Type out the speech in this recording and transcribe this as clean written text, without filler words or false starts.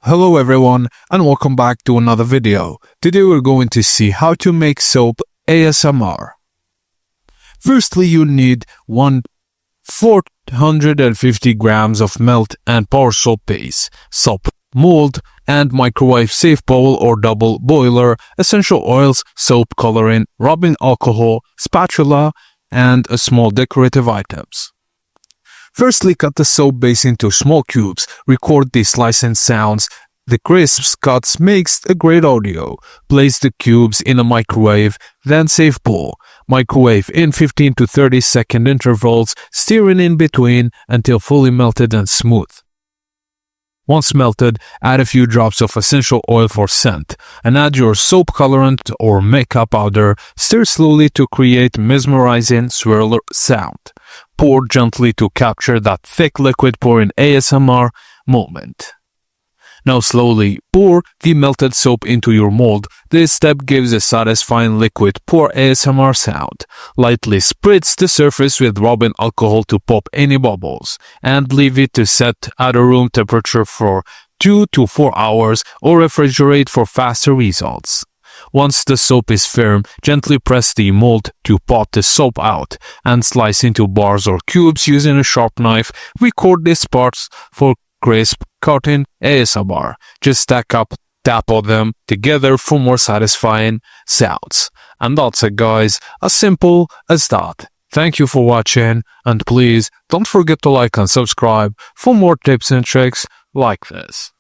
Hello everyone and welcome back to another video. Today we're going to see how to make soap ASMR. Firstly, you need 450 grams of melt and pour soap base, soap mold, and microwave safe bowl or double boiler, essential oils, soap coloring, rubbing alcohol, spatula, and a small decorative items. Firstly, cut the soap base into small cubes. Record the slicing sounds. The crisp cuts makes a great audio. Place the cubes in a microwave, then safe bowl. Microwave in 15 to 30 second intervals, stirring in between until fully melted and smooth. Once melted, add a few drops of essential oil for scent, and add your soap colorant or makeup powder. Stir slowly to create mesmerizing swirl sound. Pour gently to capture that thick liquid pouring ASMR moment. Now slowly pour the melted soap into your mold. This step gives a satisfying liquid pour ASMR sound. Lightly spritz the surface with rubbing alcohol to pop any bubbles, and leave it to set at a room temperature for 2 to 4 hours or refrigerate for faster results. Once the soap is firm, gently press the mold to pop the soap out and slice into bars or cubes using a sharp knife. Record these parts for crisp cutting ASMR. Just tap on them together for more satisfying sounds. And that's it, guys, as simple as that. Thank you for watching, and please don't forget to like and subscribe for more tips and tricks like this.